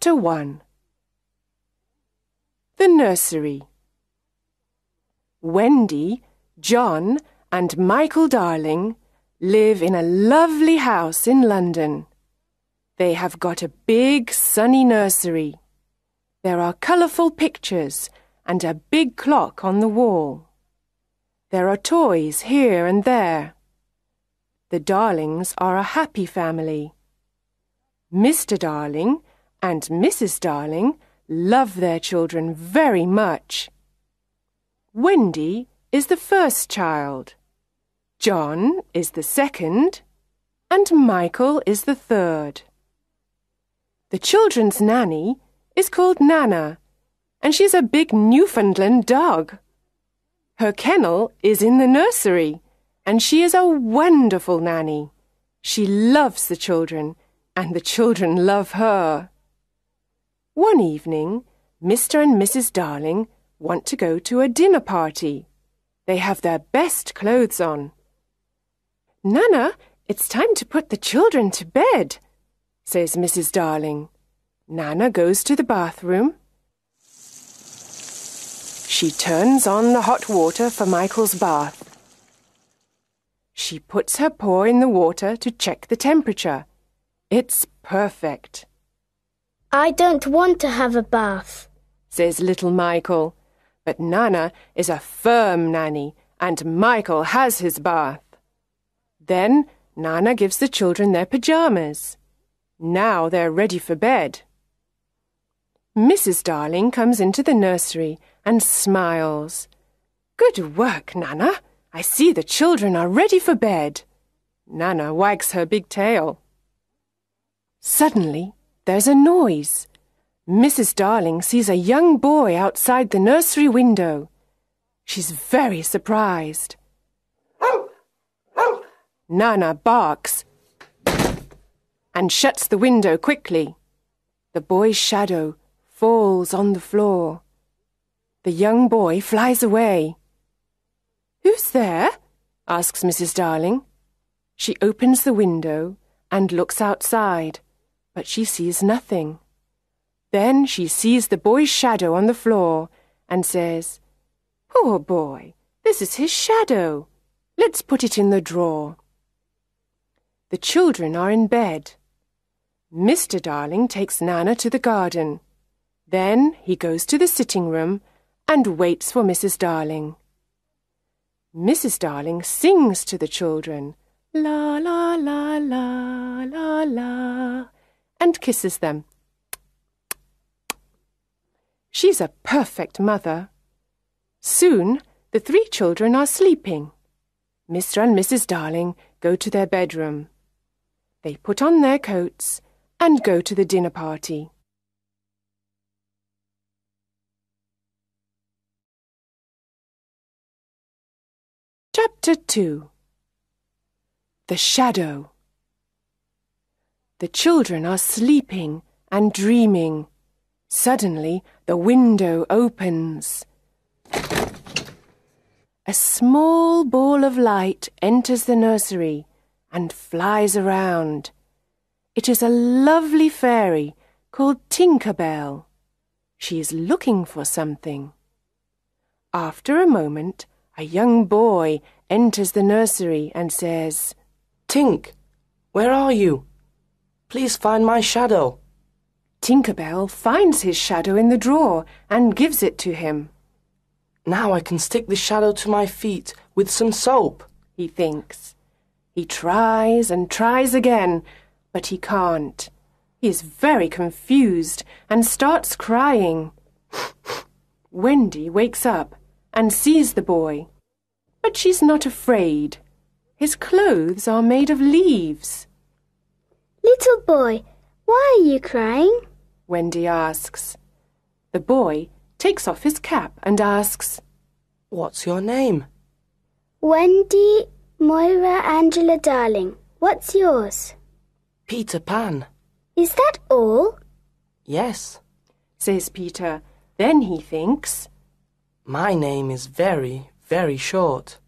Chapter 1. The Nursery. Wendy, John, and Michael Darling live in a lovely house in London. They have got a big sunny nursery. There are colourful pictures and a big clock on the wall. There are toys here and there. The Darlings are a happy family. Mr. Darling and Mrs. Darling love their children very much. Wendy is the first child. John is the second, and Michael is the third. The children's nanny is called Nana, and she's a big Newfoundland dog. Her kennel is in the nursery, and she is a wonderful nanny. She loves the children, and the children love her. One evening, Mr. and Mrs. Darling want to go to a dinner party. They have their best clothes on. "Nana, it's time to put the children to bed," says Mrs. Darling. Nana goes to the bathroom. She turns on the hot water for Michael's bath. She puts her paw in the water to check the temperature. It's perfect. "I don't want to have a bath," says little Michael. But Nana is a firm nanny, and Michael has his bath. Then Nana gives the children their pyjamas. Now they're ready for bed. Mrs. Darling comes into the nursery and smiles. "Good work, Nana. I see the children are ready for bed." Nana wags her big tail. Suddenly, there's a noise. Mrs. Darling sees a young boy outside the nursery window. She's very surprised. Nana barks and shuts the window quickly. The boy's shadow falls on the floor. The young boy flies away. "Who's there?" asks Mrs. Darling. She opens the window and looks outside, but she sees nothing. Then she sees the boy's shadow on the floor and says, "Poor boy, this is his shadow. Let's put it in the drawer." The children are in bed. Mr. Darling takes Nana to the garden. Then he goes to the sitting room and waits for Mrs. Darling. Mrs. Darling sings to the children, "La, la, la, la, la, la," and kisses them. She's a perfect mother. Soon, the three children are sleeping. Mr. and Mrs. Darling go to their bedroom. They put on their coats and go to the dinner party. Chapter 2. The Shadow. The children are sleeping and dreaming. Suddenly, the window opens. A small ball of light enters the nursery and flies around. It is a lovely fairy called Tinker Bell. She is looking for something. After a moment, a young boy enters the nursery and says, "Tink, where are you? Please find my shadow." Tinker Bell finds his shadow in the drawer and gives it to him. "Now I can stick the shadow to my feet with some soap," he thinks. He tries and tries again, but he can't. He is very confused and starts crying. Wendy wakes up and sees the boy, but she's not afraid. His clothes are made of leaves. "Little boy, why are you crying?" Wendy asks. The boy takes off his cap and asks, "What's your name?" "Wendy Moira Angela Darling. What's yours?" "Peter Pan." "Is that all?" "Yes," says Peter. Then he thinks, "My name is very, very short."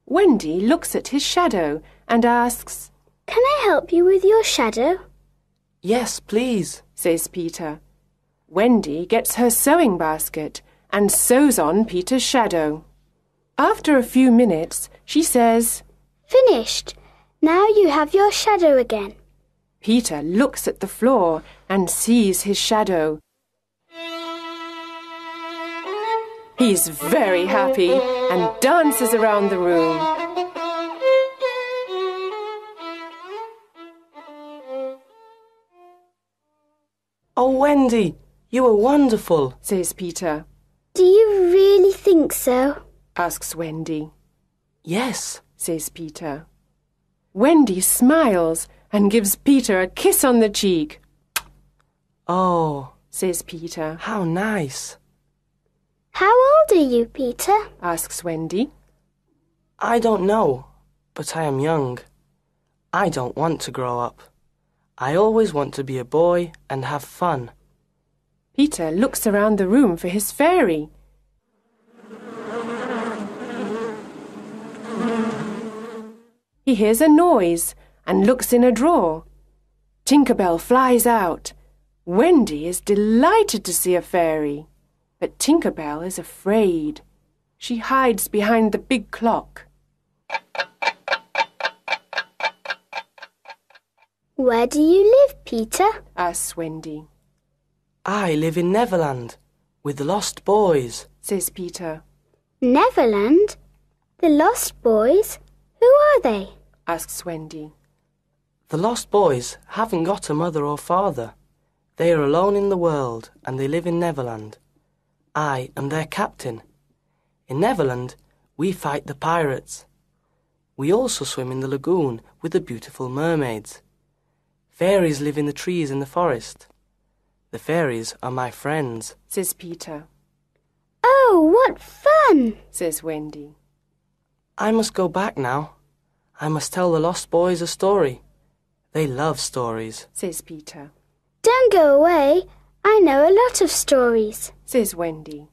Wendy looks at his shadow and asks, "Can I help you with your shadow?" Yes, please, says Peter. Wendy gets her sewing basket and sews on Peter's shadow. After a few minutes, she says, Finished. Now you have your shadow again. Peter looks at the floor and sees his shadow. He's very happy and dances around the room. Oh, Wendy, you were wonderful, says Peter. Do you really think so? Asks Wendy. Yes, says Peter. Wendy smiles and gives Peter a kiss on the cheek. Oh, says Peter. how nice. How old are you, Peter? Asks Wendy. I don't know, but I am young. I don't want to grow up. I always want to be a boy and have fun. Peter looks around the room for his fairy. He hears a noise and looks in a drawer. Tinker Bell flies out. Wendy is delighted to see a fairy, but Tinker Bell is afraid. She hides behind the big clock. Where do you live, Peter? Asks Wendy. I live in Neverland with the lost boys, Says Peter. Neverland? The Lost Boys? Who are they? Asks Wendy. The lost boys haven't got a mother or father. They are alone in the world and they live in Neverland. I am their captain. In Neverland, we fight the pirates. We also swim in the lagoon with the beautiful mermaids. Fairies live in the trees in the forest. The fairies are my friends, Says Peter. Oh, what fun! Says Wendy. I must go back now. I must tell the lost boys a story. They love stories, Says Peter. Don't go away. I know a lot of stories. Says Wendy.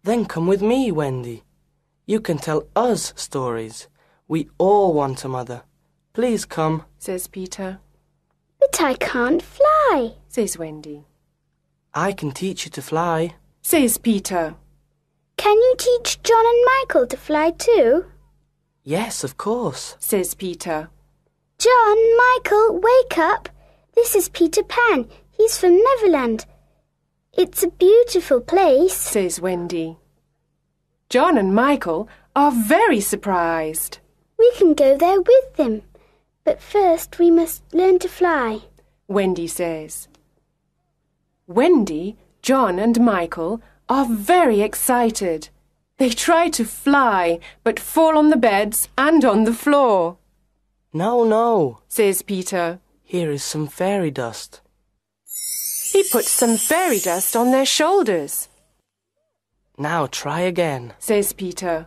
Then come with me, Wendy. You can tell us stories. We all want a mother. Please come, Says Peter. But I can't fly. Says Wendy. I can teach you to fly. Says Peter. Can you teach John and Michael to fly too? Yes, of course. Says Peter. John, Michael, wake up. This is Peter Pan. He's from Neverland. It's a beautiful place. Says Wendy. John and Michael are very surprised. We can go there with them. But first we must learn to fly. Wendy says. Wendy, John and Michael are very excited. They try to fly, but fall on the beds and on the floor. No, no, Says Peter. here is some fairy dust. He puts some fairy dust on their shoulders. Now try again. Says Peter.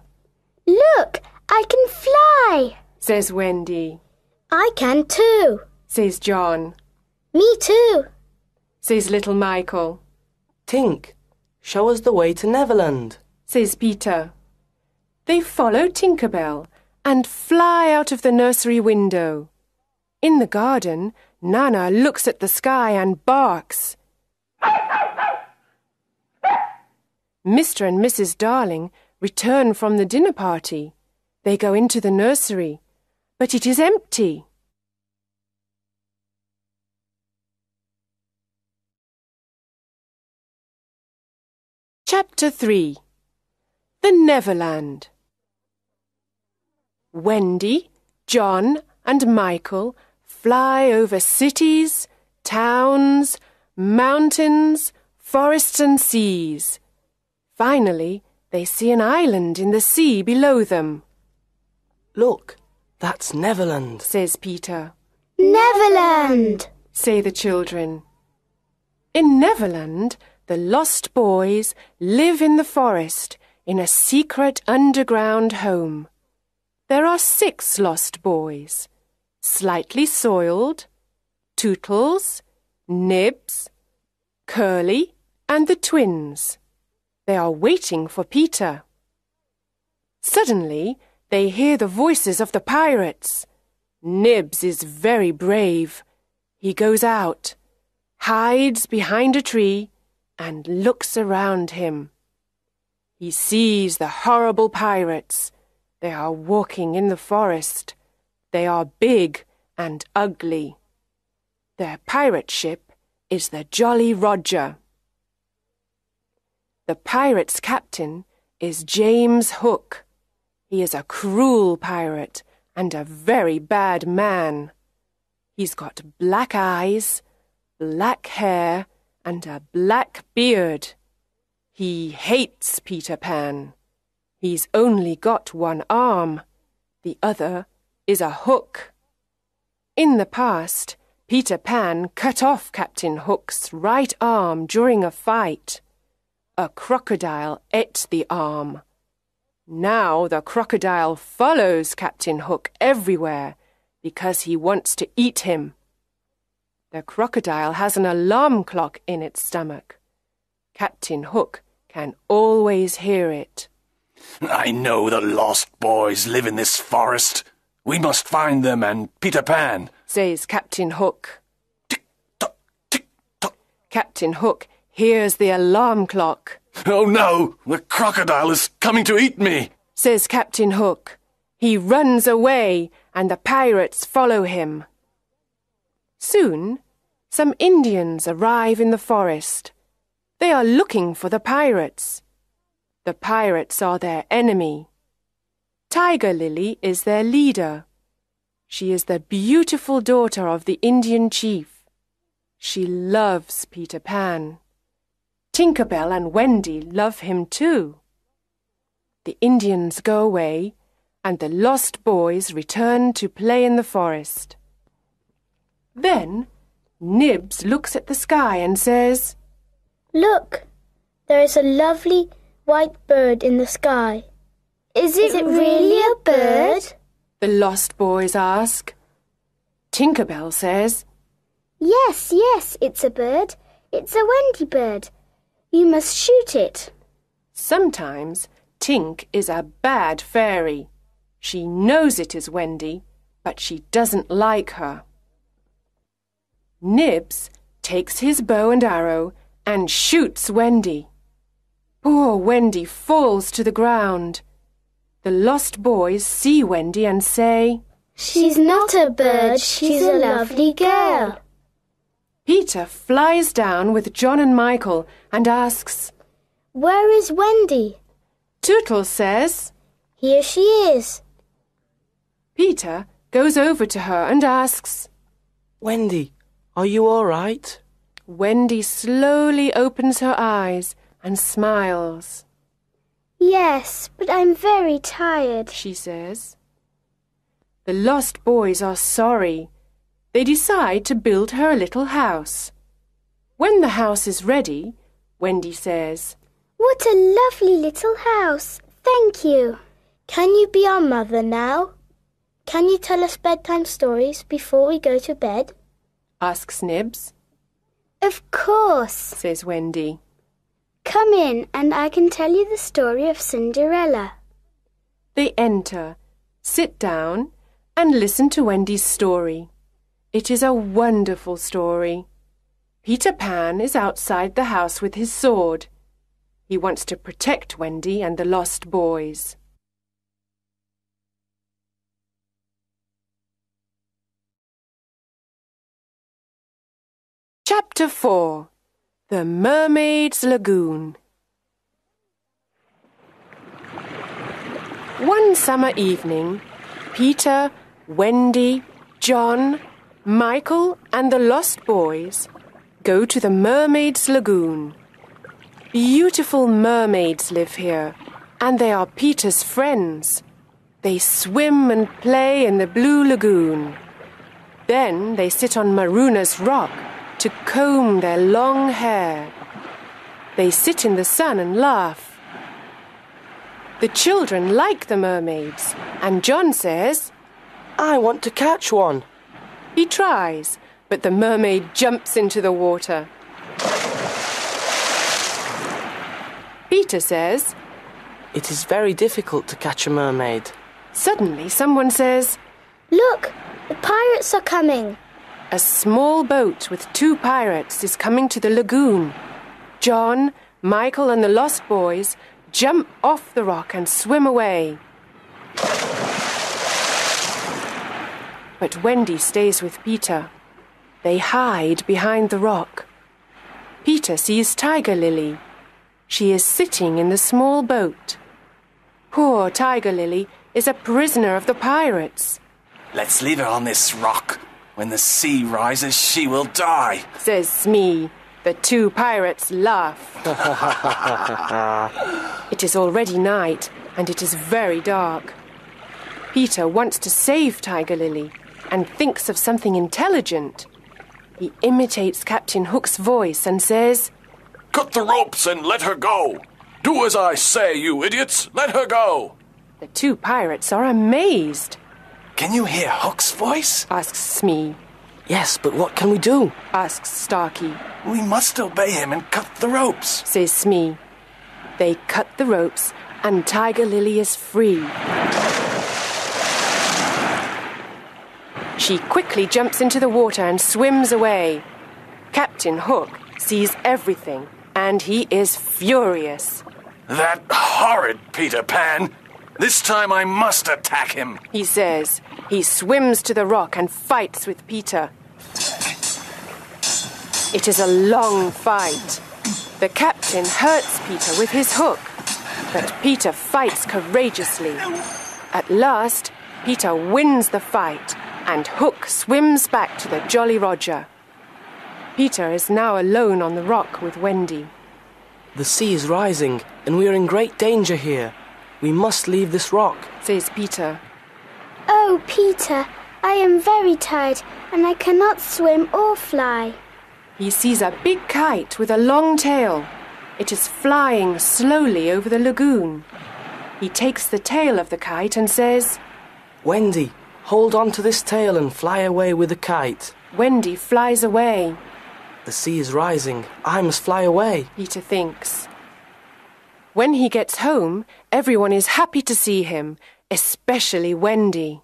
Look, I can fly. Says Wendy. I can too. Says John. Me too. Says little Michael. Tink, show us the way to Neverland. Says Peter. They follow Tinker Bell and fly out of the nursery window. In the garden, Nana looks at the sky and barks. Mr. and Mrs. Darling return from the dinner party. They go into the nursery, but it is empty. Chapter 3. The Neverland. Wendy, John, and Michael fly over cities, towns, mountains, forests and seas. Finally, they see an island in the sea below them. Look, that's Neverland, Says Peter. Neverland! Say the children. In Neverland, the lost boys live in the forest in a secret underground home. There are 6 lost boys: Slightly Soiled, Tootles, Nibs, Curly, and the twins. They are waiting for Peter. Suddenly, they hear the voices of the pirates. Nibs is very brave. He goes out, hides behind a tree, and looks around him. He sees the horrible pirates. They are walking in the forest. They are big and ugly. Their pirate ship is the Jolly Roger. The pirates' captain is James Hook. He is a cruel pirate and a very bad man. He's got black eyes, black hair, and a black beard. He hates Peter Pan. He's only got one arm. The other is a hook. In the past, Peter Pan cut off Captain Hook's right arm during a fight. A crocodile ate the arm. Now the crocodile follows Captain Hook everywhere because he wants to eat him. The crocodile has an alarm clock in its stomach. Captain Hook can always hear it. I know the lost boys live in this forest. We must find them and Peter Pan, says Captain Hook. Tick-tock, tick-tock. Captain Hook hears the alarm clock. Oh no, the crocodile is coming to eat me, says Captain Hook. He runs away and the pirates follow him. Soon, some Indians arrive in the forest. They are looking for the pirates. The pirates are their enemy. Tiger Lily is their leader. She is the beautiful daughter of the Indian chief. She loves Peter Pan. Tinker Bell and Wendy love him too. The Indians go away, and the lost boys return to play in the forest. Then Nibs looks at the sky and says, Look, there is a lovely white bird in the sky. Is it really a bird? The lost boys ask. Tinker Bell says, Yes, it's a bird. It's a Wendy bird. You must shoot it. Sometimes Tink is a bad fairy. She knows it is Wendy, but she doesn't like her. Nibs takes his bow and arrow and shoots Wendy. Poor Wendy falls to the ground. The lost boys see Wendy and say, She's not a bird, she's a lovely girl. Peter flies down with John and Michael and asks, Where is Wendy? Tootles says, Here she is. Peter goes over to her and asks, Wendy, are you all right? Wendy slowly opens her eyes and smiles. Yes, but I'm very tired, she says. The lost boys are sorry. They decide to build her a little house. When the house is ready, Wendy says, What a lovely little house. Thank you. Can you be our mother now? Can you tell us bedtime stories before we go to bed? asks Nibs. Of course, says Wendy. Come in and I can tell you the story of Cinderella. They enter, sit down, and listen to Wendy's story. It is a wonderful story. Peter Pan is outside the house with his sword. He wants to protect Wendy and the lost boys. Chapter 4. The Mermaids Lagoon. One summer evening, Peter, Wendy, John, Michael and the lost boys go to the Mermaids Lagoon. Beautiful mermaids live here, and they are Peter's friends. They swim and play in the blue lagoon. Then they sit on Maruna's rock to comb their long hair. They sit in the sun and laugh. The children like the mermaids, and John says, I want to catch one. He tries, but the mermaid jumps into the water. Peter says, It is very difficult to catch a mermaid. Suddenly someone says, Look, the pirates are coming. A small boat with 2 pirates is coming to the lagoon. John, Michael and the Lost Boys jump off the rock and swim away. But Wendy stays with Peter. They hide behind the rock. Peter sees Tiger Lily. She is sitting in the small boat. Poor Tiger Lily is a prisoner of the pirates. Let's leave her on this rock. When the sea rises, she will die, says Smee. The 2 pirates laugh. It is already night, and it is very dark. Peter wants to save Tiger Lily and thinks of something intelligent. He imitates Captain Hook's voice and says, "Cut the ropes and let her go. Do as I say, you idiots. Let her go." The 2 pirates are amazed. "Can you hear Hook's voice?" asks Smee. Yes, but what can we do? Asks Starkey. "We must obey him and cut the ropes," says Smee. They cut the ropes and Tiger Lily is free. She quickly jumps into the water and swims away. Captain Hook sees everything and he is furious. "That horrid Peter Pan! This time I must attack him," he says. He swims to the rock and fights with Peter. It is a long fight. The captain hurts Peter with his hook, but Peter fights courageously. At last, Peter wins the fight and Hook swims back to the Jolly Roger. Peter is now alone on the rock with Wendy. The sea is rising and we are in great danger here. We must leave this rock, says Peter. Oh, Peter, I am very tired and I cannot swim or fly. He sees a big kite with a long tail. It is flying slowly over the lagoon. He takes the tail of the kite and says, "Wendy, hold on to this tail and fly away with the kite." Wendy flies away. The sea is rising. I must fly away, Peter thinks. When he gets home, everyone is happy to see him, especially Wendy.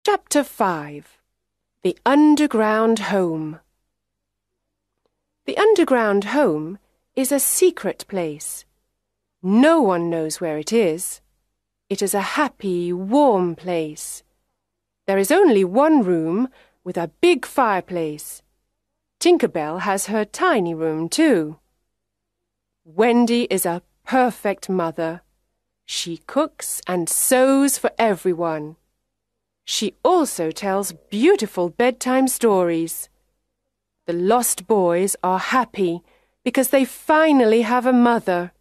Chapter 5. The Underground Home. The underground home is a secret place. No one knows where it is. It is a happy, warm place. There is only one room with a big fireplace. Tinker Bell has her tiny room too. Wendy is a perfect mother. She cooks and sews for everyone. She also tells beautiful bedtime stories. The Lost Boys are happy because they finally have a mother.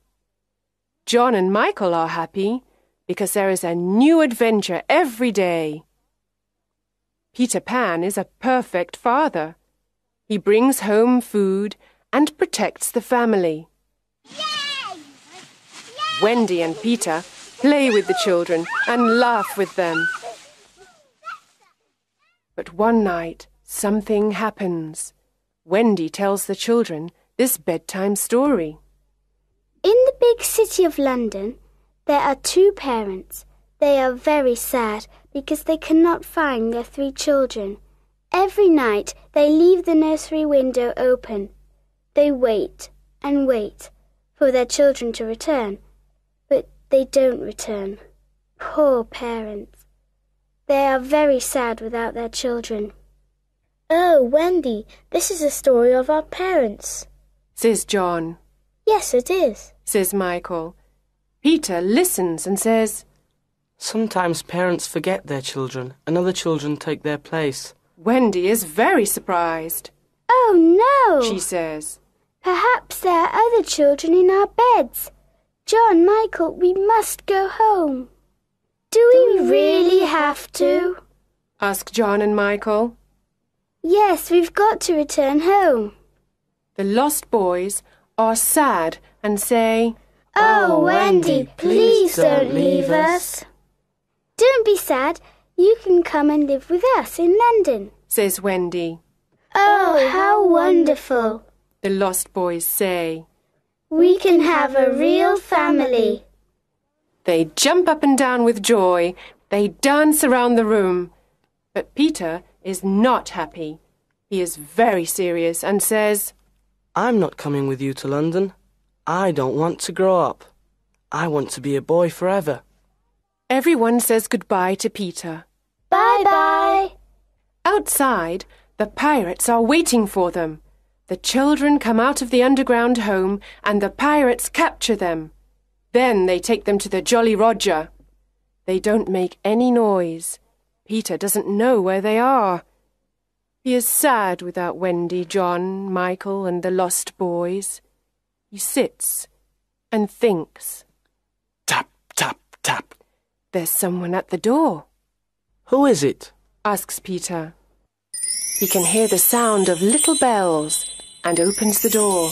John and Michael are happy because there is a new adventure every day. Peter Pan is a perfect father. He brings home food and protects the family. Yay! Yay! Wendy and Peter play with the children and laugh with them. But one night, something happens. Wendy tells the children this bedtime story. In the big city of London, there are 2 parents. They are very sad because they cannot find their 3 children. Every night they leave the nursery window open. They wait and wait for their children to return, but they don't return. Poor parents. They are very sad without their children. Oh, Wendy, this is a story of our parents, says John. Yes, it is, says Michael. Peter listens and says, "Sometimes parents forget their children and other children take their place." Wendy is very surprised. Oh, no, she says. Perhaps there are other children in our beds. John, Michael, we must go home. Do we really have to? ask John and Michael. Yes, we've got to return home. The Lost Boys are sad and say, Oh, Wendy, please don't leave us. Don't be sad. You can come and live with us in London, says Wendy. Oh, how wonderful, the Lost Boys say. We can have a real family. They jump up and down with joy. They dance around the room. But Peter is not happy. He is very serious and says, I'm not coming with you to London. I don't want to grow up. I want to be a boy forever. Everyone says goodbye to Peter. Bye-bye. Outside, the pirates are waiting for them. The children come out of the underground home and the pirates capture them. Then they take them to the Jolly Roger. They don't make any noise. Peter doesn't know where they are. He is sad without Wendy, John, Michael, and the lost boys. He sits and thinks. Tap, tap, tap. There's someone at the door. Who is it? Asks Peter. He can hear the sound of little bells and opens the door.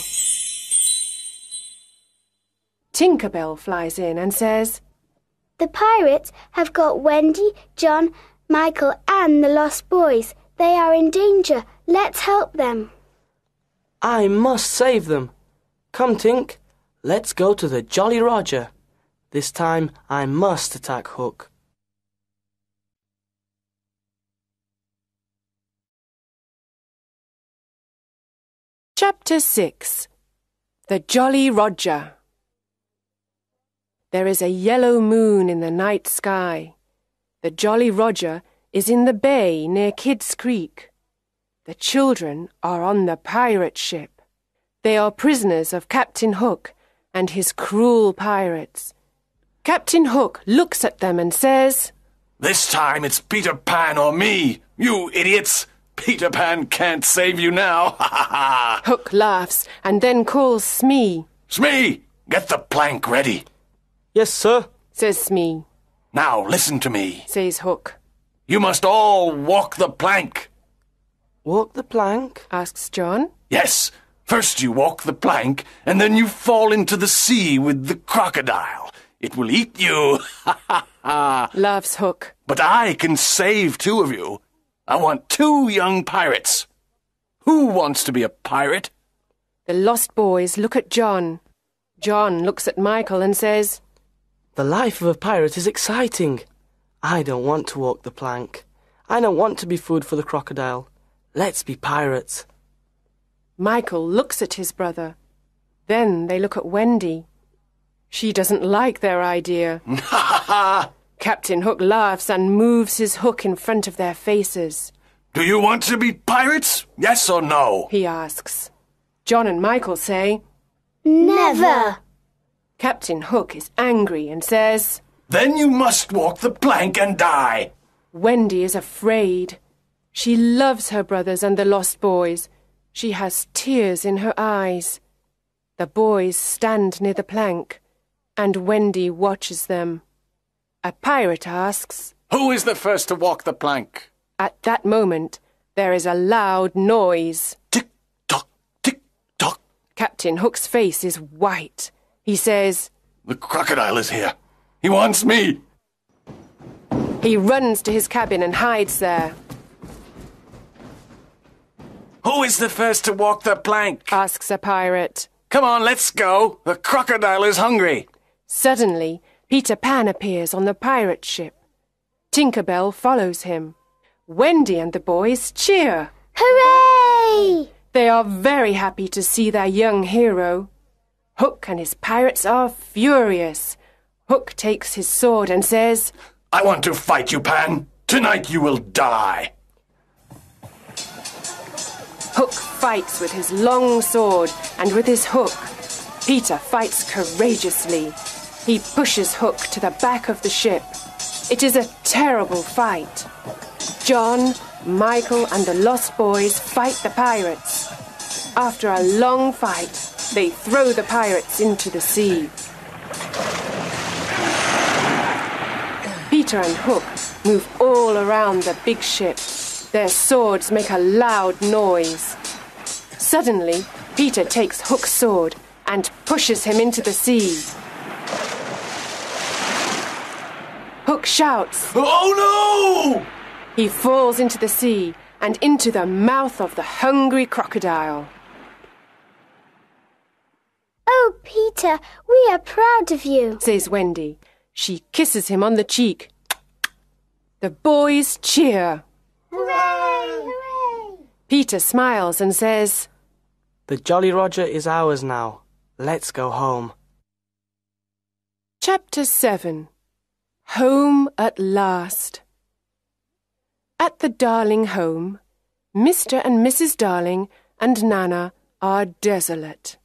Tinker Bell flies in and says, The pirates have got Wendy, John, Michael, and the lost boys. They are in danger. Let's help them. I must save them. Come, Tink. Let's go to the Jolly Roger. This time I must attack Hook. Chapter 6. The Jolly Roger. There is a yellow moon in the night sky. The Jolly Roger is in the bay near Kidd's Creek. The children are on the pirate ship. They are prisoners of Captain Hook and his cruel pirates. Captain Hook looks at them and says, This time it's Peter Pan or me, you idiots! Peter Pan can't save you now, ha ha ha! Hook laughs and then calls Smee. Smee, get the plank ready. Yes, sir, says Smee. Now listen to me. Says Hook. You must all walk the plank. Walk the plank? Asks John. Yes, first you walk the plank, and then you fall into the sea with the crocodile. It will eat you, ha ha ha! Laughs Hook. But I can save 2 of you. I want 2 young pirates. Who wants to be a pirate? The lost boys look at John. John looks at Michael and says, The life of a pirate is exciting. I don't want to walk the plank. I don't want to be food for the crocodile. Let's be pirates. Michael looks at his brother. Then they look at Wendy. She doesn't like their idea. Ha ha ha! Captain Hook laughs and moves his hook in front of their faces. Do you want to be pirates? Yes or no? He asks. John and Michael say, Never. Captain Hook is angry and says, Then you must walk the plank and die. Wendy is afraid. She loves her brothers and the lost boys. She has tears in her eyes. The boys stand near the plank, and Wendy watches them. A pirate asks, Who is the first to walk the plank? At that moment, there is a loud noise. Tick-tock, tick-tock. Captain Hook's face is white. He says, The crocodile is here. He wants me. He runs to his cabin and hides there. Who is the first to walk the plank? Asks a pirate. Come on, let's go. The crocodile is hungry. Suddenly, Peter Pan appears on the pirate ship. Tinker Bell follows him. Wendy and the boys cheer. Hooray! They are very happy to see their young hero. Hook and his pirates are furious. Hook takes his sword and says, I want to fight you, Pan. Tonight you will die. Hook fights with his long sword and with his hook. Peter fights courageously. He pushes Hook to the back of the ship. It is a terrible fight. John, Michael, and the lost boys fight the pirates. After a long fight, they throw the pirates into the sea. Peter and Hook move all around the big ship. Their swords make a loud noise. Suddenly, Peter takes Hook's sword and pushes him into the sea. Hook shouts. Oh no! He falls into the sea and into the mouth of the hungry crocodile. Oh, Peter, we are proud of you, Says Wendy. She kisses him on the cheek. The boys cheer. Hooray! Hooray! Peter smiles and says, The Jolly Roger is ours now. Let's go home. Chapter 7. Home at last. At the Darling home, Mr. and Mrs. Darling and Nana are desolate.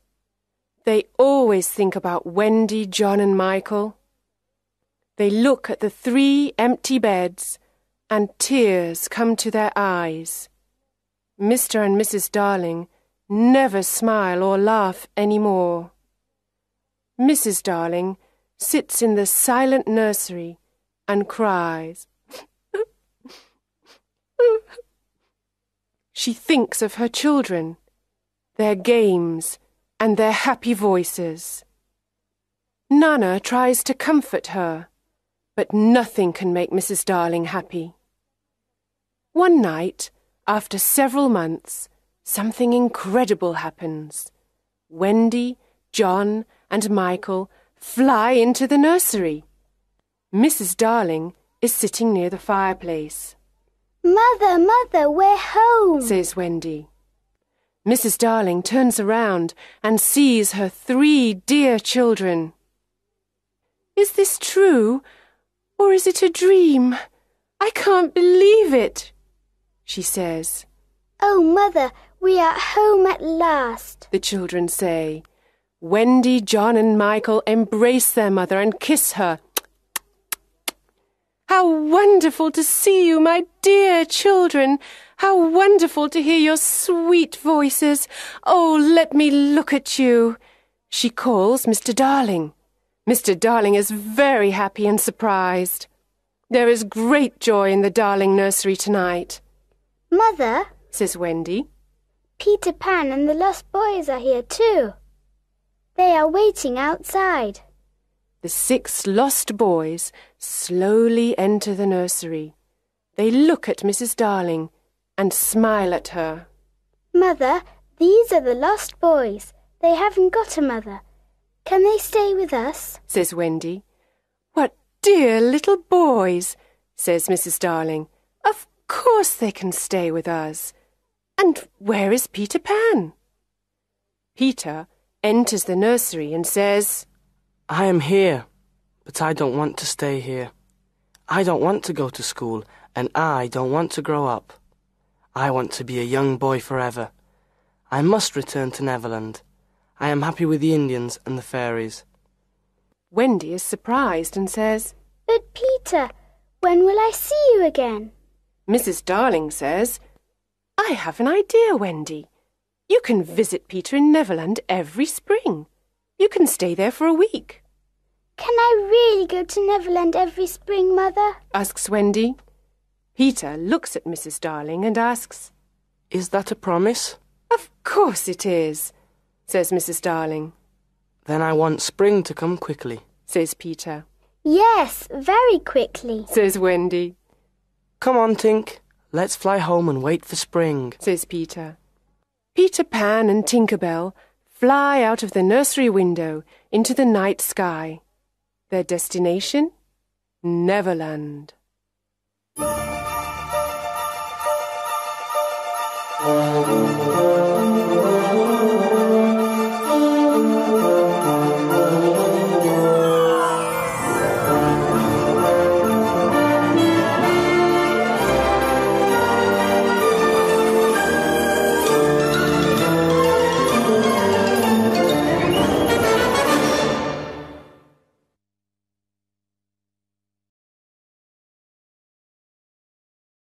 They always think about Wendy, John and Michael. They look at the 3 empty beds and tears come to their eyes. Mr. and Mrs. Darling never smile or laugh any more. Mrs. Darling sits in the silent nursery and cries. She thinks of her children, their games, and their happy voices. Nana tries to comfort her, but nothing can make Mrs. Darling happy. One night, after several months, something incredible happens. Wendy, John, and Michael fly into the nursery. Mrs. Darling is sitting near the fireplace. Mother, Mother, we're home, says Wendy. Mrs. Darling turns around and sees her 3 dear children. Is this true, or is it a dream? I can't believe it, she says. Oh, Mother, we are home at last, the children say. Wendy, John and Michael embrace their mother and kiss her. How wonderful to see you, my dear children! How wonderful to hear your sweet voices! Oh, let me look at you! She calls Mr. Darling. Mr. Darling is very happy and surprised. There is great joy in the Darling nursery tonight. Mother, says Wendy, Peter Pan and the lost boys are here too. They are waiting outside. The 6 lost boys slowly enter the nursery. They look at Mrs. Darling and smile at her. Mother, these are the lost boys. They haven't got a mother. Can they stay with us? Says Wendy. What dear little boys, says Mrs. Darling. Of course they can stay with us. And where is Peter Pan? Peter enters the nursery and says, I am here, but I don't want to stay here. I don't want to go to school, and I don't want to grow up. I want to be a young boy forever. I must return to Neverland. I am happy with the Indians and the fairies. Wendy is surprised and says, But Peter, when will I see you again? Mrs. Darling says, I have an idea, Wendy. You can visit Peter in Neverland every spring. You can stay there for a week. Can I really go to Neverland every spring, Mother? Asks Wendy. Peter looks at Mrs. Darling and asks, Is that a promise? Of course it is, says Mrs. Darling. Then I want spring to come quickly, says Peter. Yes, very quickly, says Wendy. Come on, Tink. Let's fly home and wait for spring, says Peter. Peter Pan and Tinker Bell fly out of the nursery window into the night sky. Their destination? Neverland.